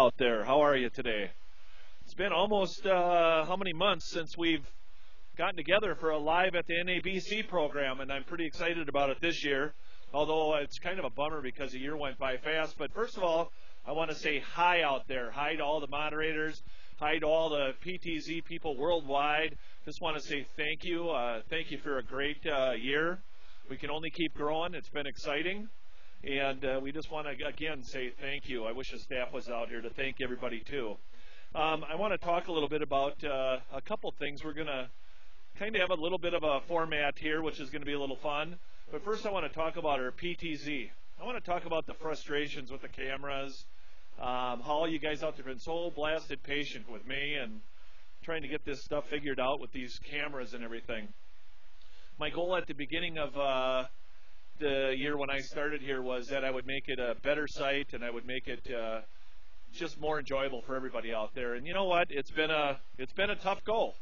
out there. How are you today? It's been almost how many months since we've gotten together for a live at the NABC program, and I'm pretty excited about it this year, although it's kind of a bummer because the year went by fast. But first of all, I want to say hi out there. Hi to all the moderators. Hi to all the PTZ people worldwide. Just want to say thank you. Thank you for a great year. We can only keep growing. It's been exciting. And we just want to, again, say thank you. I wish the staff was out here to thank everybody, too. I want to talk a little bit about a couple things. We're going to kind of have a little bit of a format here, which is going to be a little fun. But first I want to talk about our PTZ. I want to talk about the frustrations with the cameras, how all you guys out there have been so blasted patient with me and trying to get this stuff figured out with these cameras and everything. My goal at the beginning of the year when I started here was that I would make it a better site and I would make it just more enjoyable for everybody out there. And you know what? It's been a tough goal.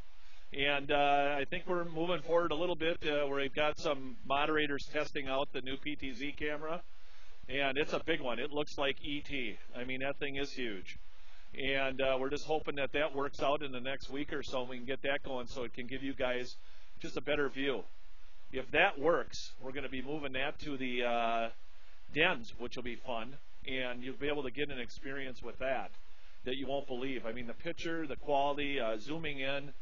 And I think we're moving forward a little bit where we've got some moderators testing out the new PTZ camera. And it's a big one. It looks like ET. I mean, that thing is huge. And we're just hoping that that works out in the next week or so and we can get that going so it can give you guys just a better view. If that works, we're going to be moving that to the dens, which will be fun, and you'll be able to get an experience with that you won't believe. I mean, the picture, the quality, zooming in.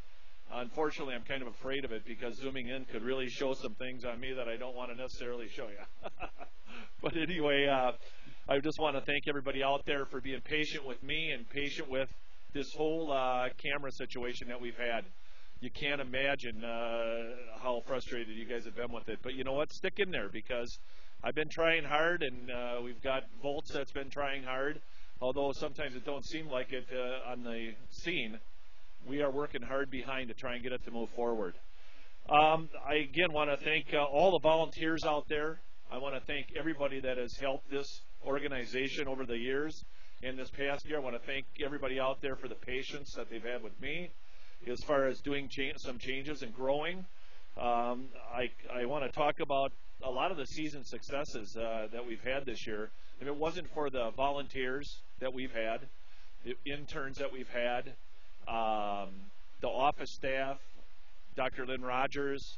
Unfortunately, I'm kind of afraid of it because zooming in could really show some things on me that I don't want to necessarily show you. But anyway, I just want to thank everybody out there for being patient with me and patient with this whole camera situation that we've had. You can't imagine how frustrated you guys have been with it. But you know what? Stick in there because I've been trying hard, and we've got Volts that's been trying hard. Although sometimes it don't seem like it on the scene, we are working hard behind to try and get it to move forward. I, again, want to thank all the volunteers out there. I want to thank everybody that has helped this organization over the years. In this past year, I want to thank everybody out there for the patience that they've had with me as far as doing some changes and growing. I want to talk about a lot of the season successes that we've had this year. If it wasn't for the volunteers that we've had, the interns that we've had, the office staff, Dr. Lynn Rogers,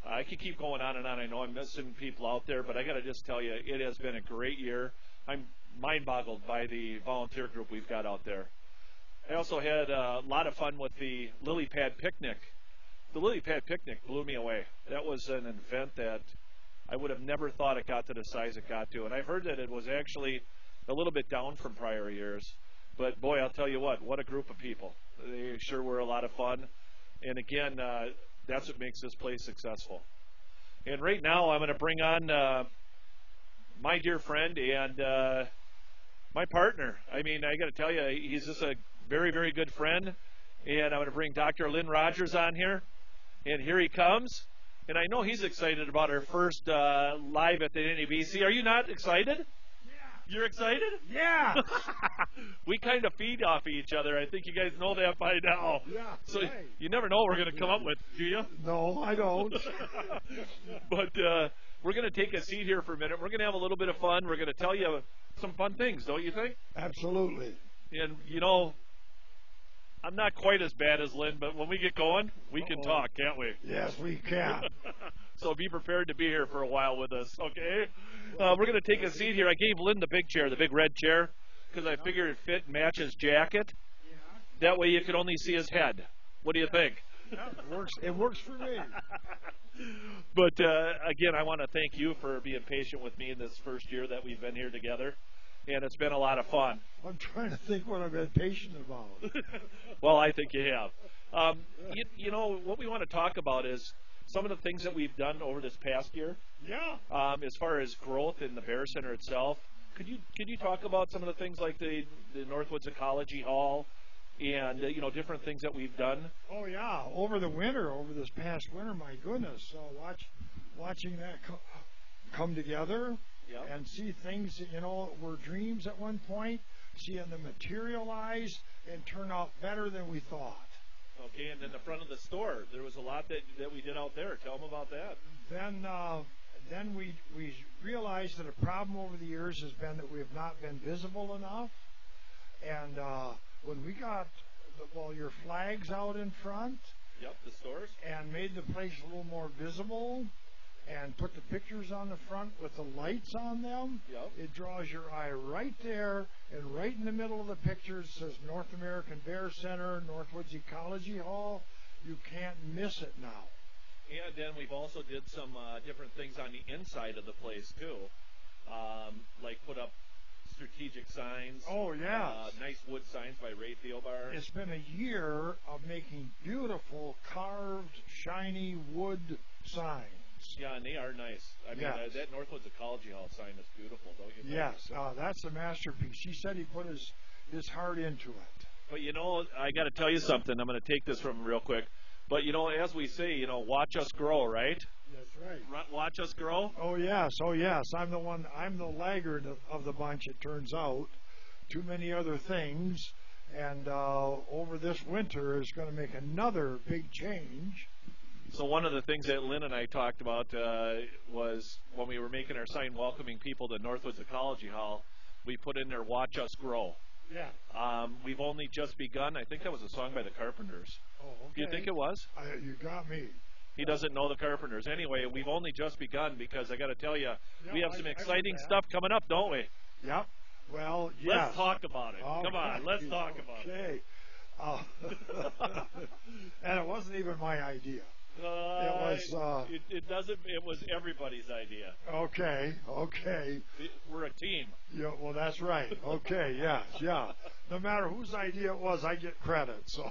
I could keep going on and on. I know I'm missing people out there, but I got to just tell you, it has been a great year. I'm mind-boggled by the volunteer group we've got out there. I also had a lot of fun with the lily pad picnic. The lily pad picnic blew me away. That was an event that I would have never thought it got to the size it got to. And I've heard that it was actually a little bit down from prior years. But, boy, I'll tell you what a group of people. They sure were a lot of fun. And, again, that's what makes this place successful. And right now I'm going to bring on my dear friend and my partner. I mean, I got to tell you, he's just a very, very good friend. And I'm going to bring Dr. Lynn Rogers on here. And here he comes. And I know he's excited about our first live at the NABC. Are you not excited? Yeah. You're excited? Yeah. We kind of feed off each other. I think you guys know that by now. Yeah. So right. you never know what we're going to come up with, do you? No, I don't. But we're going to take a seat here for a minute. We're going to have a little bit of fun. We're going to tell you some fun things, don't you think? Absolutely. And, you know, I'm not quite as bad as Lynn, but when we get going, we can talk, can't we? Yes, we can. So be prepared to be here for a while with us, okay? We're going to take a seat here. I gave Lynn the big chair, the big red chair, because I figured it fit and match his jacket. Yeah. That way you could only see his head. What do you think? Yeah, it works for me. But, again, I want to thank you for being patient with me in this first year that we've been here together. And it's been a lot of fun. I'm trying to think what I've been patient about. Well, I think you have. You know, what we want to talk about is some of the things that we've done over this past year. Yeah. As far as growth in the Bear Center itself. Could you talk about some of the things like the Northwoods Ecology Hall and, you know, different things that we've done? Oh, yeah. Over this past winter, my goodness. Watching that come together. Yep. And see things that, you know, were dreams at one point, seeing them materialize and turn out better than we thought. Okay, and then the front of the store, there was a lot that we did out there. Tell them about that. Then we realized that a problem over the years has been that we have not been visible enough. And when we got your flags out in front, Yep, the stores. and made the place a little more visible, and put the pictures on the front with the lights on them, Yep. it draws your eye right there, and right in the middle of the picture it says North American Bear Center, Northwoods Ecology Hall. You can't miss it now. And then we've also did some different things on the inside of the place too, like put up strategic signs. Oh, yeah. Nice wood signs by Ray Thielbar. It's been a year of making beautiful carved, shiny wood signs. Yeah, and they are nice. I mean, Yes. that Northwoods Ecology Hall sign is beautiful, don't you think? Yes, that's a masterpiece. He said he put his heart into it. But, I got to tell you something. I'm going to take this from him real quick. But, as we say, watch us grow, right? That's right. Watch us grow. Oh, yes. I'm the laggard of the bunch, it turns out. Too many other things. And over this winter is going to make another big change. So one of the things that Lynn and I talked about was when we were making our sign welcoming people to Northwoods Ecology Hall, we put in there, watch us grow. Yeah. We've only just begun. I think that was a song by the Carpenters. Oh, okay. Do you think it was? You got me. He doesn't know the Carpenters. Anyway, we've only just begun because I got to tell you, we have some exciting stuff coming up, don't we? Yep. Well, yes. Let's talk about it. Okay. Come on, let's talk about it. Okay. And it wasn't even my idea. It was everybody's idea. Okay. We're a team. Yeah, well, that's right. Okay, yeah. No matter whose idea it was, I get credit. So.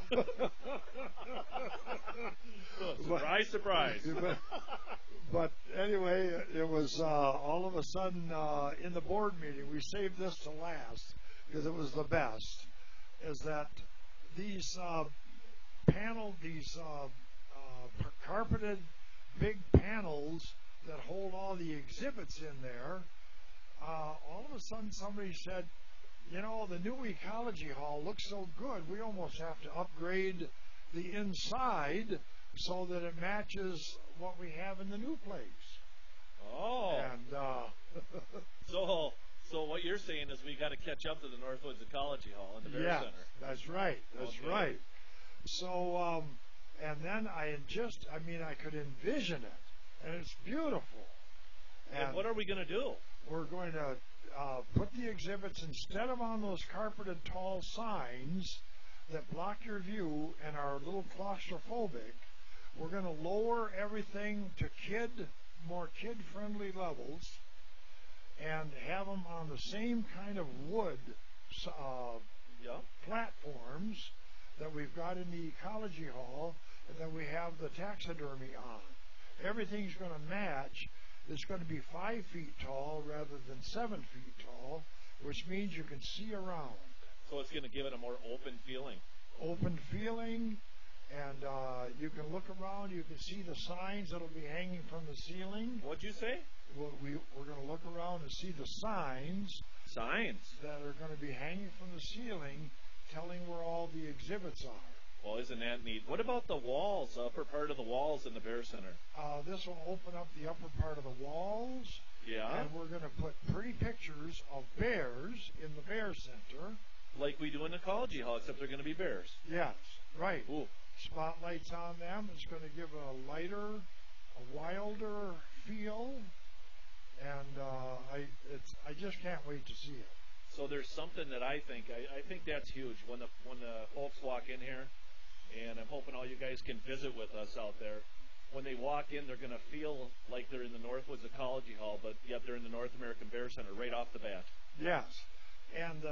Surprise. But anyway, it was all of a sudden in the board meeting, we saved this to last because it was the best, is that these carpeted big panels that hold all the exhibits in there, all of a sudden somebody said, the new ecology hall looks so good, we almost have to upgrade the inside so that it matches what we have in the new place. Oh. And so what you're saying is we got to catch up to the Northwoods Ecology Hall in the Bear Center. That's right. Right. So, and then I could envision it, and it's beautiful. And what are we going to do? We're going to put the exhibits, instead of on those carpeted tall signs that block your view and are a little claustrophobic, we're going to lower everything to more kid-friendly levels and have them on the same kind of wood platforms that we've got in the ecology hall and that we have the taxidermy on. Everything's going to match. It's going to be 5 feet tall rather than 7 feet tall, which means you can see around. So it's going to give it a more open feeling. And you can look around. You can see the signs that'll be hanging from the ceiling. What'd you say? We're going to look around and see the signs. Signs? That are going to be hanging from the ceiling telling where all the exhibits are. Well, isn't that neat? What about the walls, upper part of the walls in the Bear Center? This will open up the upper part of the walls. Yeah. And we're going to put pretty pictures of bears in the Bear Center. Like we do in the Ecology Hall, except they're going to be bears. Yes, right. Ooh. Spotlights on them. It's going to give a lighter, a wilder feel. And I just can't wait to see it. So there's something that I think that's huge when the folks walk in here, and I'm hoping all you guys can visit with us out there. When they walk in, they're going to feel like they're in the Northwoods Ecology Hall, but yet they're in the North American Bear Center right off the bat. Yes, and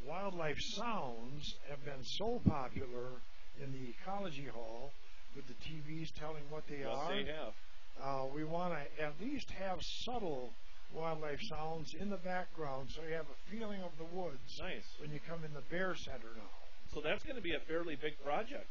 wildlife sounds have been so popular in the Ecology Hall with the TVs telling what they are. Yes, they have. We want to at least have subtle wildlife sounds in the background so you have a feeling of the woods. Nice. When you come in the Bear Center now. So that's going to be a fairly big project.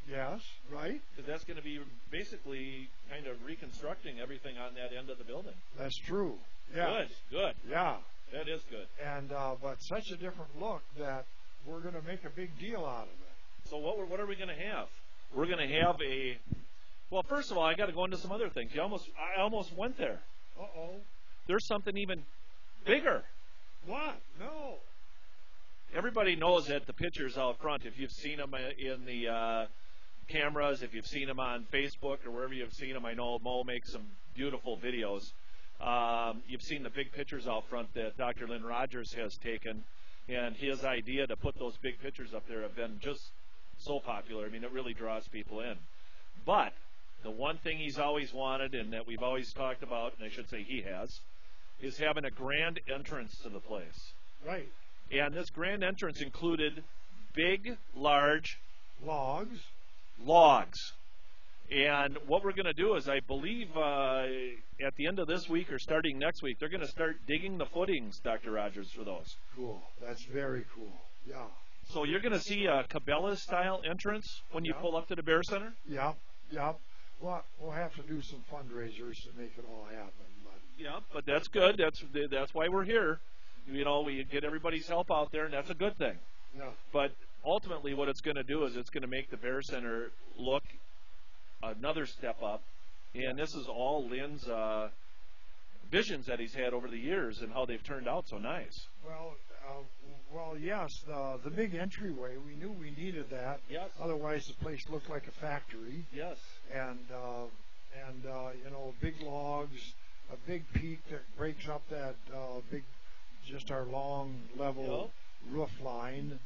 Yes, right. Because that's going to be basically kind of reconstructing everything on that end of the building. That's true. Yeah. Good. Yeah. That is good. And but such a different look that we're going to make a big deal out of it. So what are we going to have? We're going to have a. Well, first of all, I got to go into some other things. I almost went there. Uh-oh. There's something even bigger. What? No. everybody knows that the pitchers out front, if you've seen them in the cameras, if you've seen them on Facebook or wherever you've seen them, I know Mo makes some beautiful videos. You've seen the big pictures out front that Dr. Lynn Rogers has taken, and his idea to put those big pictures up there have been just so popular. I mean, it really draws people in. But the one thing he's always wanted and that we've always talked about, and I should say he has, is having a grand entrance to the place. Right. And this grand entrance included big, large Logs. And what we're going to do is, I believe, at the end of this week or starting next week, they're going to start digging the footings, Dr. Rogers, for those. Cool. That's very cool. Yeah. So you're going to see a Cabela's-style entrance when you pull up to the Bear Center? Yep. Well, we'll have to do some fundraisers to make it all happen. But that's good. That's why we're here. You know, we get everybody's help out there, and that's a good thing. Yeah. But ultimately what it's going to do is it's going to make the Bear Center look another step up. And this is all Lynn's visions that he's had over the years and how they've turned out so nice. Well, yes, the big entryway, we knew we needed that. Yes. Otherwise, the place looked like a factory. Yes. And big logs, a big peak that breaks up that just our long level roof line,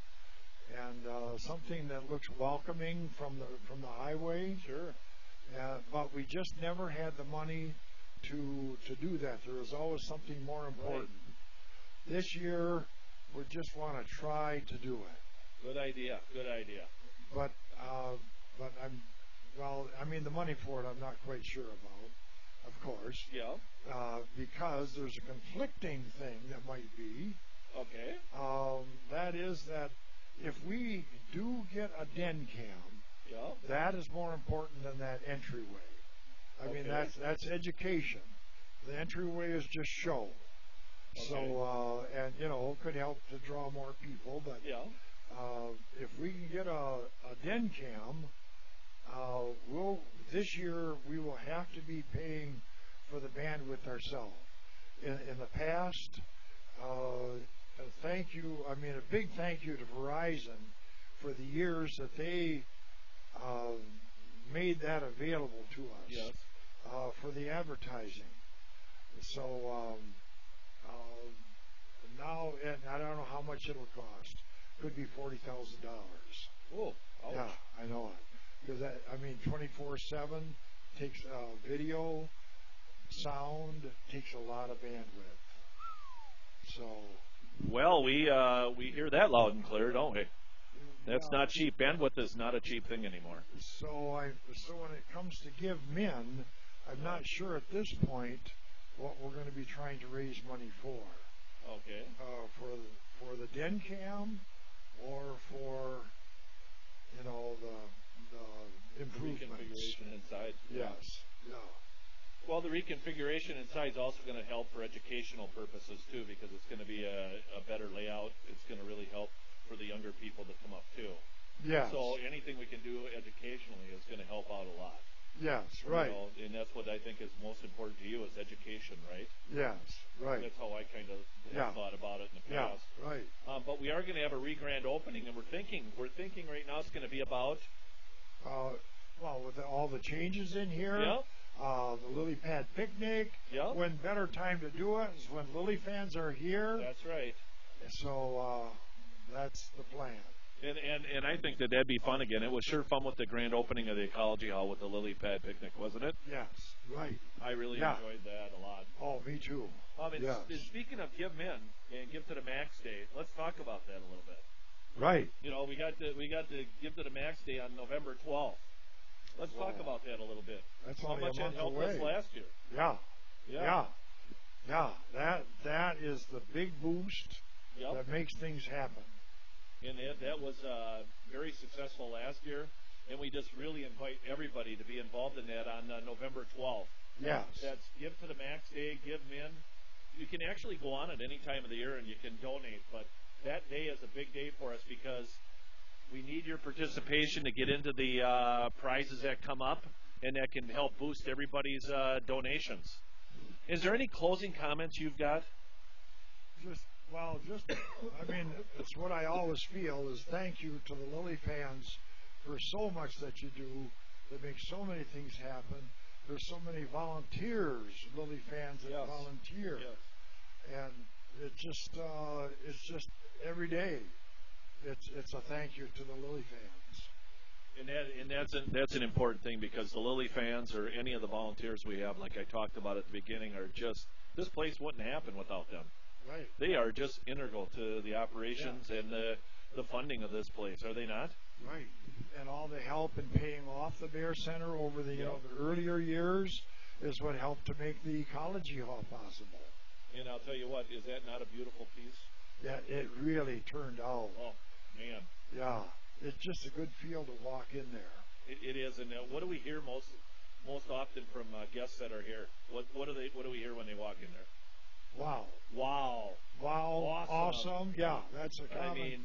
and something that looks welcoming from the highway. Sure. But we just never had the money to do that. There was always something more important. Right. This year, we just want to try to do it. Good idea. But the money for it, I'm not quite sure about, of course. Yeah. Because there's a conflicting thing that might be. Okay. That is that if we do get a den cam, that is more important than that entryway. I mean, that's education. The entryway is just show. Okay. So, it could help to draw more people. But if we can get a den cam, this year we will have to be paying for the bandwidth ourselves. In the past, a big thank you to Verizon for the years that they made that available to us for the advertising. So now, and I don't know how much it'll cost. Could be $40,000. Oh, ouch. Yeah, I know it. Because 24/7 takes video, sound, takes a lot of bandwidth. So. Well, we hear that loud and clear, don't we? That's not cheap. Bandwidth is not a cheap thing anymore. So when it comes to Give Men, I'm not sure at this point what we're going to be trying to raise money for. Okay. For the den cam, or for the improvements. Reconfiguration inside. Yes. Yeah. Well, the reconfiguration inside is also going to help for educational purposes too, because it's going to be a better layout. It's going to really help for the younger people that come up too. Yes. So anything we can do educationally is going to help out a lot. Yes, right. And that's what I think is most important to you is education, right? Yes, right. That's how I kind of thought about it in the past. Yeah, right. But we are going to have a re-grand opening, and we're thinking right now it's going to be about. With all the changes in here. The lily pad picnic. When better time to do it is when lily fans are here. That's right. So that's the plan. And I think that'd be fun again. It was sure fun with the grand opening of the Ecology Hall with the lily pad picnic, wasn't it? Yes, right. I really enjoyed that a lot. Oh, me too. And speaking of Give Men and Give to the Max Day, let's talk about that a little bit. Right. We got the Give to the Max Day on November 12th. Let's talk about that a little bit. That's how much it helped us last year. Yeah. That is the big boost that makes things happen. And that was very successful last year, and we just really invite everybody to be involved in that on November 12th. Yes. That's Give to the Max Day, Give Men. You can actually go on at any time of the year and you can donate, but that day is a big day for us because we need your participation to get into the prizes that come up, and that can help boost everybody's donations. Is there any closing comments you've got? Well, I mean, it's what I always feel is thank you to the Lily fans for so much that you do that makes so many things happen. There's so many volunteers, Lily fans that Yes. volunteer, Yes. and it's just every day. It's a thank you to the Lily fans. And that's an important thing because the Lily fans or any of the volunteers we have, like I talked about at the beginning, are just this place wouldn't happen without them. Right. They are just integral to the operations and the funding of this place, are they not? Right. And all the help in paying off the Bear Center over the the earlier years is what helped to make the Ecology Hall possible. And I'll tell you what, is that not a beautiful piece? Yeah, it really turned out. Oh, man. Yeah, it's just a good feel to walk in there. It is, and what do we hear most often from guests that are here? What do we hear when they walk in there? Wow. Wow. Awesome. Yeah, that's a common. I mean,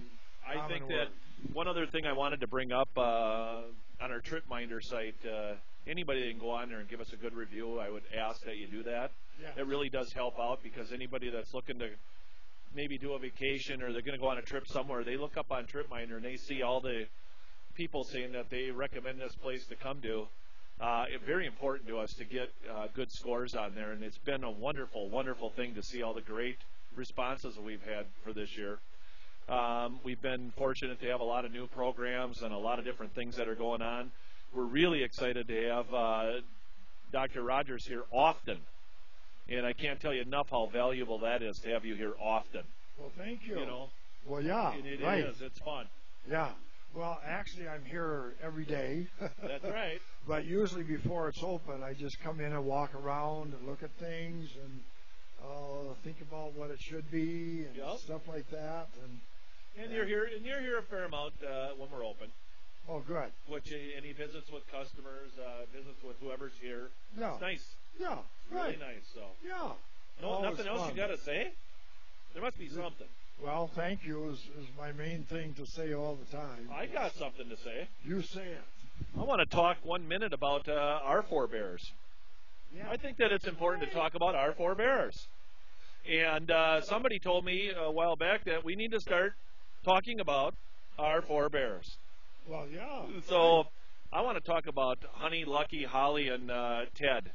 I think word. that one other thing I wanted to bring up on our TripMinder site, anybody that can go on there and give us a good review, I would ask that you do that. Yeah. It really does help out because anybody that's looking to maybe do a vacation or they're going to go on a trip somewhere, they look up on TripMinder and they see all the people saying that they recommend this place to come to. It's very important to us to get good scores on there, and it's been a wonderful, wonderful thing to see all the great responses that we've had for this year. We've been fortunate to have a lot of new programs and a lot of different things that are going on. We're really excited to have Dr. Rogers here often, and I can't tell you enough how valuable that is to have you here often. Well, thank you. You know? Well, yeah. It right. is. It's fun. Yeah. Well, actually, I'm here every day. That's right. But usually before it's open, I just come in and walk around and look at things and think about what it should be and stuff like that. And you're here a fair amount when we're open. Oh, good. Which any visits with customers, visits with whoever's here. Yeah. It's nice. Yeah. It's really nice. So. Yeah. No, nothing else you got to say? There must be something. Well, thank you is my main thing to say all the time. I got something to say. You say it. I want to talk 1 minute about our forebears. Yeah. I think that it's important to talk about our forebears. And somebody told me a while back that we need to start talking about our forebears. Well, yeah. So I want to talk about Honey, Lucky, Holly, and Ted.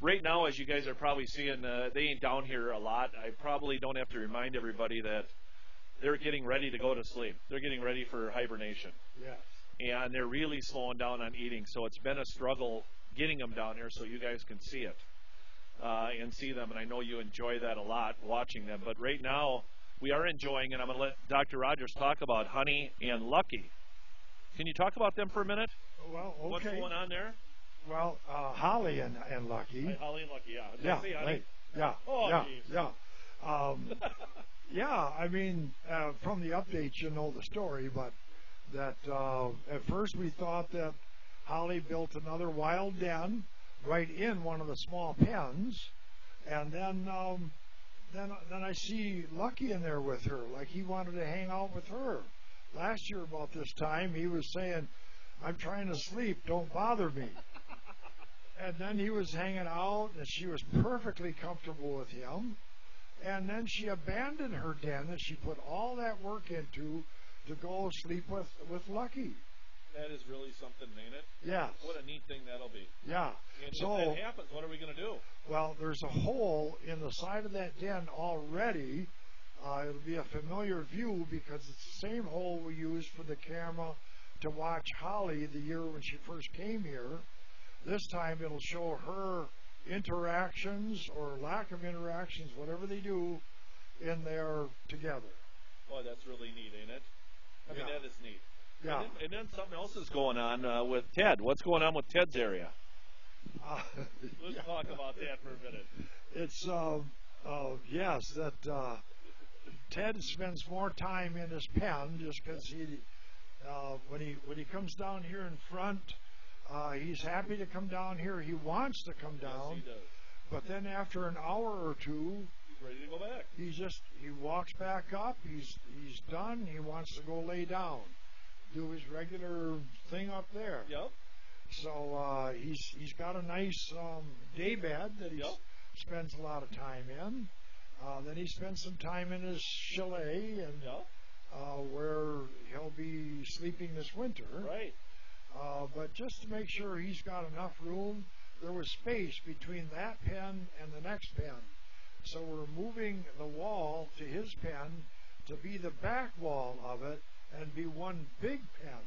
Right now, as you guys are probably seeing, they ain't down here a lot. I probably don't have to remind everybody that they're getting ready to go to sleep. They're getting ready for hibernation. Yes. And they're really slowing down on eating. So it's been a struggle getting them down here so you guys can see it and see them. And I know you enjoy that a lot, watching them. But right now, we are enjoying, and I'm going to let Dr. Rogers talk about Honey and Lucky. Can you talk about them for a minute? Well, okay. What's going on there? Well, Holly and Lucky. Hi, Holly and Lucky, yeah. Yeah, say Honey? right. Yeah, oh, yeah, geez. yeah. Yeah, I mean, from the updates, you know the story, but that at first we thought that Holly built another wild den right in one of the small pens, and then I see Lucky in there with her, like he wanted to hang out with her. Last year about this time, he was saying, "I'm trying to sleep, don't bother me." And then he was hanging out, and she was perfectly comfortable with him. And then she abandoned her den that she put all that work into to go sleep with Lucky. That is really something, ain't it? Yes. What a neat thing that'll be. Yeah. And so, if that happens, what are we going to do? Well, there's a hole in the side of that den already. It'll be a familiar view because it's the same hole we used for the camera to watch Holly the year when she first came here. This time it'll show her interactions or lack of interactions, whatever they do, in there together. Boy, that's really neat, ain't it? I mean, that is neat. Yeah. And then something else is going on with Ted. What's going on with Ted's area? Let's talk about that for a minute. It's, yes, that Ted spends more time in his pen just because when he comes down here in front, he's happy to come down here. He wants to come down. Yes, he does. But then after an hour or two, he's ready to go back. He walks back up. He's done. He wants to go lay down, do his regular thing up there. Yep. So he's got a nice day bed that he spends a lot of time in. Then he spends some time in his chalet, and where he'll be sleeping this winter. Right. But just to make sure he's got enough room, there was space between that pen and the next pen. So we're moving the wall to his pen to be the back wall of it and be one big pen.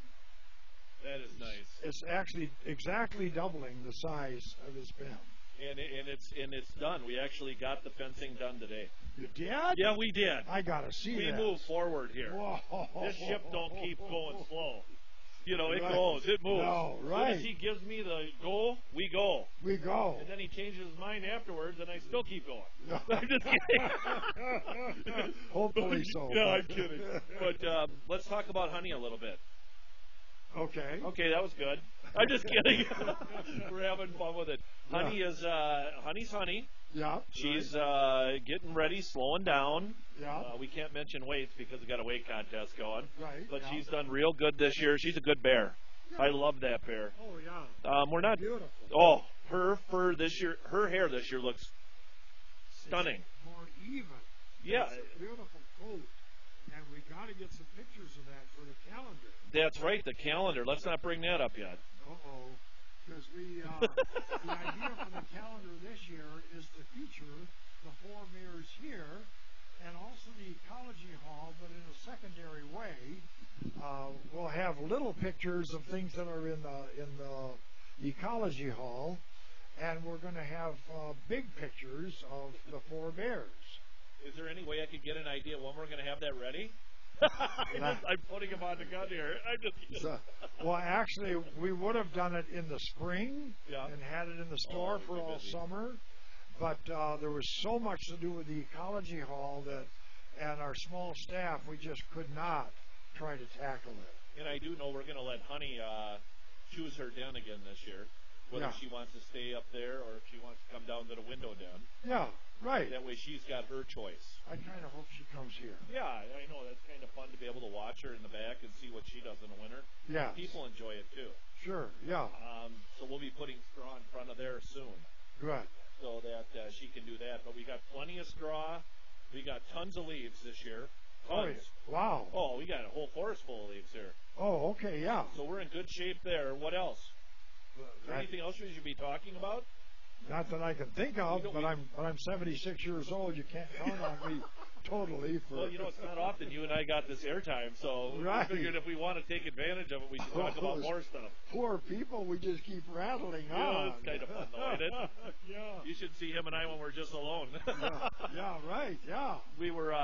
That is nice. It's actually exactly doubling the size of his pen. And it's done. We actually got the fencing done today. You did? Yeah, we did. I gotta see we that. We move forward here. Whoa. This ship don't keep going slow. You know, it Right. goes. It moves. No, As right. soon as he gives me the go, we go. We go. And then he changes his mind afterwards, and I still keep going. I'm just kidding. Hopefully so. Yeah, I'm kidding. But let's talk about Honey a little bit. Okay. Okay, that was good. I'm just kidding. We're having fun with it. Yeah. Honey is Honey's Honey. Yeah. She's getting ready, slowing down. Yeah. We can't mention weights because we got a weight contest going. Right. But yeah. she's done real good this year. She's a good bear. Yeah. I love that bear. Oh yeah. We're not. Beautiful. Oh, her fur this year, her hair this year looks stunning. It's more even. Yeah. It's a beautiful coat, and we got to get some pictures of that for the calendar. That's right, the calendar. Let's not bring that up yet. Because the idea for the calendar this year is to feature the four mayors here, and also the ecology hall, but in a secondary way. We'll have little pictures of things that are in the ecology hall, and we're going to have big pictures of the four bears. Is there any way I could get an idea when we're going to have that ready? I'm putting him on the gun here. I'm just well, actually, we would have done it in the spring and had it in the store for all summer, but there was so much to do with the ecology hall and our small staff, we just could not try to tackle it. And I do know we're going to let Honey choose her den again this year, whether she wants to stay up there or if she wants to come down to the window den. Yeah, right. That way she's got her choice. I kind of hope she comes here. Yeah, I know. That's kind of fun to be able to watch her in the back and see what she does in the winter. Yeah. People enjoy it too. Sure, yeah. So we'll be putting straw in front of there soon. Good. So that she can do that. But we got plenty of straw. We got tons of leaves this year. Tons. Oh, wow. Oh, we got a whole forest full of leaves here. Oh, okay, yeah. So we're in good shape there. What else? Is there anything else we should be talking about? Not that I can think of, but I'm 76 years old. You can't count on me totally. Well, it's not often you and I got this airtime, so right. we figured if we want to take advantage of it, we should talk about more stuff. Poor people, we just keep rattling on. Yeah, it's kind of fun, though, isn't it? Yeah. You should see him and I when we're just alone. Yeah, right, yeah. We were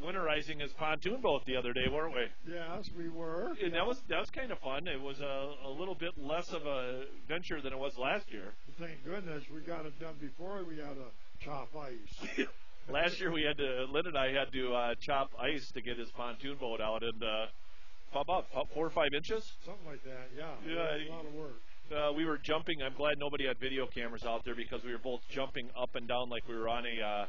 winterizing his pontoon boat the other day, weren't we? Yes, we were. And that was kind of fun. It was a little bit less of a venture than it was last year. Thank goodness we got it done before we had to chop ice. Last year Lynn and I had to chop ice to get his pontoon boat out, and about 4 or 5 inches. Something like that, yeah. Yeah, a lot of work. We were jumping. I'm glad nobody had video cameras out there because we were both jumping up and down like we were on a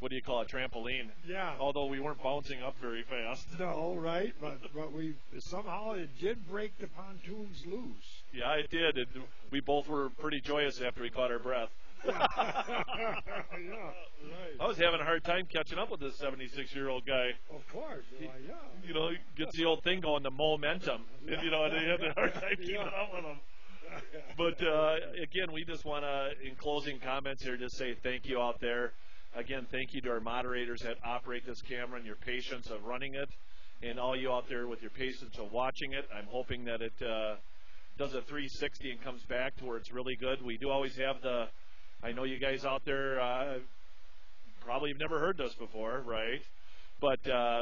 what do you call it, trampoline? Yeah. Although we weren't bouncing up very fast. No, right, but we somehow it did break the pontoons loose. Yeah, it did, and we both were pretty joyous after we caught our breath. Yeah, right. I was having a hard time catching up with this 76-year-old guy. Of course, yeah. He gets the old thing going, the momentum, and and he had a hard time keeping up with him. But again, we just want to, in closing comments here, just say thank you out there. Again, thank you to our moderators that operate this camera and your patience of running it, and all you out there with your patience of watching it. I'm hoping that it does a 360 and comes back to where it's really good. We do always have I know you guys out there probably have never heard this before, right? But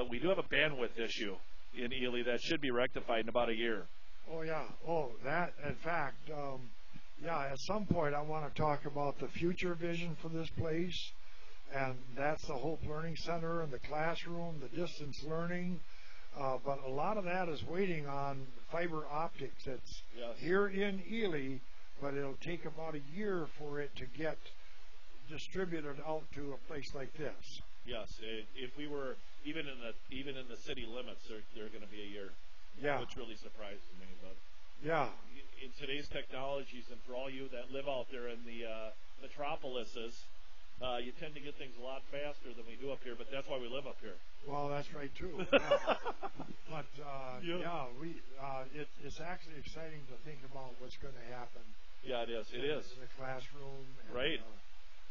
we do have a bandwidth issue in Ely that should be rectified in about a year. Oh, yeah. Oh, that, in fact, at some point I want to talk about the future vision for this place. And that's the Hope Learning Center and the classroom, the distance learning. But a lot of that is waiting on fiber optics. It's here in Ely, but it'll take about a year for it to get distributed out to a place like this. Yes, if we were even in the city limits, they're going to be a year. Yeah, which really surprises me. But yeah, in today's technologies, and for all you that live out there in the metropolises, You tend to get things a lot faster than we do up here, but that's why we live up here. Well, that's right too. But it's actually exciting to think about what's going to happen. Yeah, it is. It is in the classroom. And, right.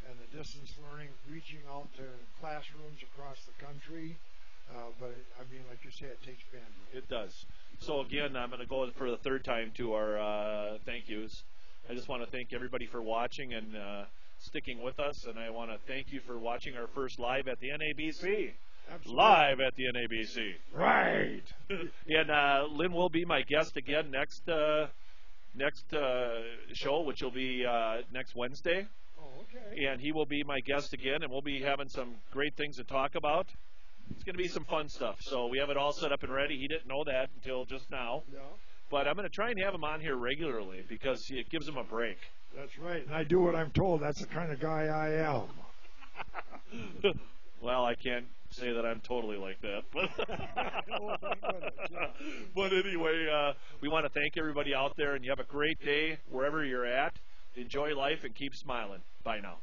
And the distance learning, reaching out to classrooms across the country. But I mean, like you say, it takes bandwidth. It does. So again, I'm going to go for the third time to our thank yous. I just want to thank everybody for watching and sticking with us, and I want to thank you for watching our first live at the NABC. Absolutely. Live at the NABC. Right. And Lynn will be my guest again next show, which will be next Wednesday. Oh, okay. And he will be my guest again, and we'll be having some great things to talk about. It's going to be some fun stuff. So we have it all set up and ready. He didn't know that until just now. Yeah. But I'm going to try and have him on here regularly because it gives him a break. That's right. And I do what I'm told. That's the kind of guy I am. Well, I can't say that I'm totally like that. But anyway, we want to thank everybody out there, and you have a great day wherever you're at. Enjoy life and keep smiling. Bye now.